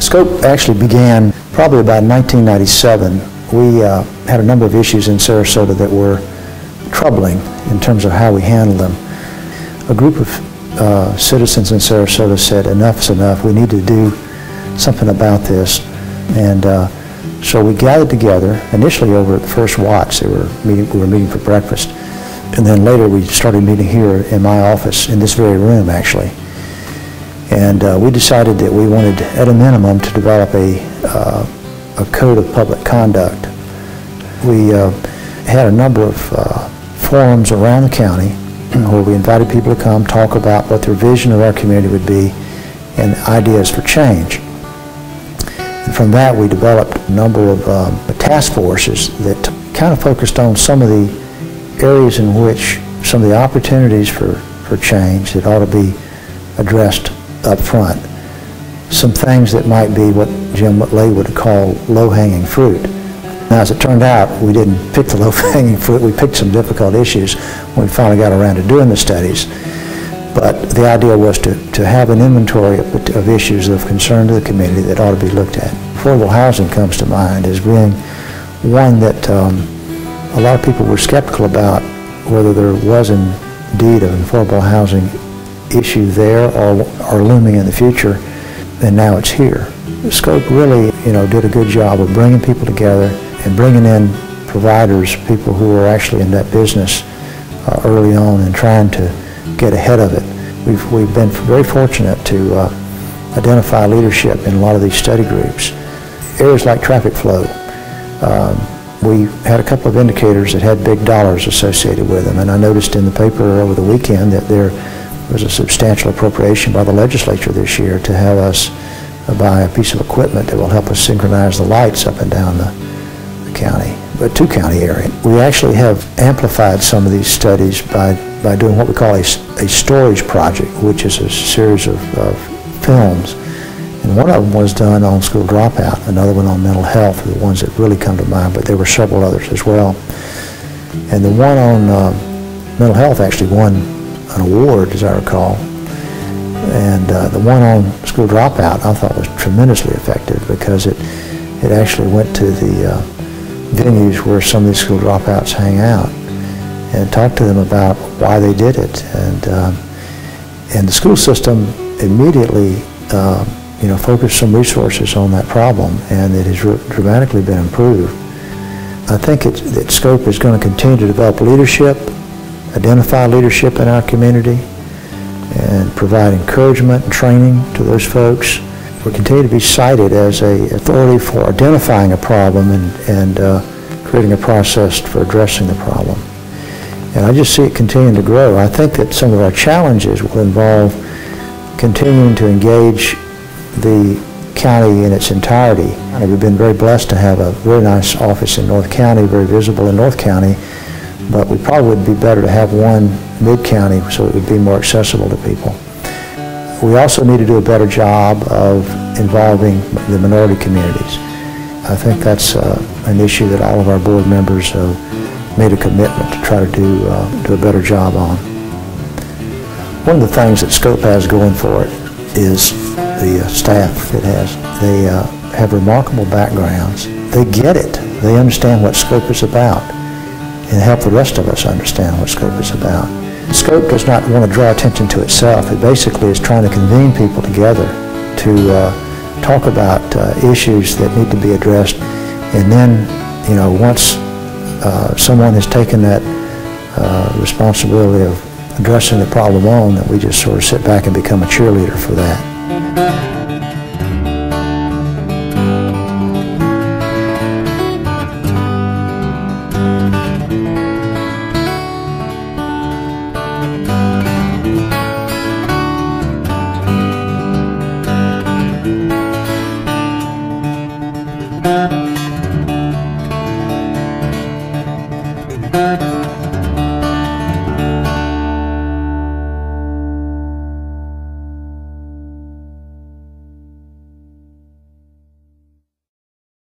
Scope actually began probably about 1997. We had a number of issues in Sarasota that were troubling in terms of how we handled them. A group of citizens in Sarasota said, enough's enough, we need to do something about this. And so we gathered together, initially over at the First Watts. We were meeting for breakfast. And then later we started meeting here in my office, in this very room actually. And we decided that we wanted, at a minimum, to develop a code of public conduct. We had a number of forums around the county where we invited people to come talk about what their vision of our community would be and ideas for change. And from that we developed a number of task forces that kind of focused on some of the areas in which some of the opportunities for change that ought to be addressed up front. Some things that might be what Jim Lay would call low-hanging fruit. Now, as it turned out, we didn't pick the low-hanging fruit. We picked some difficult issues when we finally got around to doing the studies. But the idea was to have an inventory of issues of concern to the community that ought to be looked at. Affordable housing comes to mind as being one that a lot of people were skeptical about whether there was indeed an affordable housing issue there or looming in the future, and now it's here. Scope really, did a good job of bringing people together and bringing in providers, people who are actually in that business early on and trying to get ahead of it. We've been very fortunate to identify leadership in a lot of these study groups. Areas like traffic flow, we had a couple of indicators that had big dollars associated with them, and I noticed in the paper over the weekend that there was a substantial appropriation by the legislature this year to have us buy a piece of equipment that will help us synchronize the lights up and down the county, the two-county area. We actually have amplified some of these studies by doing what we call a storage project, which is a series of films. And one of them was done on school dropout, another one on mental health, are the ones that really come to mind, but there were several others as well. And the one on mental health actually won an award, as I recall. And the one on school dropout I thought was tremendously effective because it actually went to the venues where some of these school dropouts hang out and talked to them about why they did it. And the school system immediately focused some resources on that problem, and it has dramatically been improved. I think that Scope is going to continue to develop leadership, identify leadership in our community, and provide encouragement and training to those folks. We continue to be cited as an authority for identifying a problem and creating a process for addressing the problem. And I just see it continuing to grow. I think that some of our challenges will involve continuing to engage the county in its entirety. We've been very blessed to have a very nice office in North County, very visible in North County, but we probably would be better to have one mid-county so it would be more accessible to people. We also need to do a better job of involving the minority communities. I think that's an issue that all of our board members have made a commitment to try to do a better job on. One of the things that Scope has going for it is the staff it has. They have remarkable backgrounds. They get it. They understand what Scope is about and help the rest of us understand what Scope is about. Scope does not want to draw attention to itself. It basically is trying to convene people together to talk about issues that need to be addressed, and then, once someone has taken that responsibility of addressing the problem on, that we just sort of sit back and become a cheerleader for that.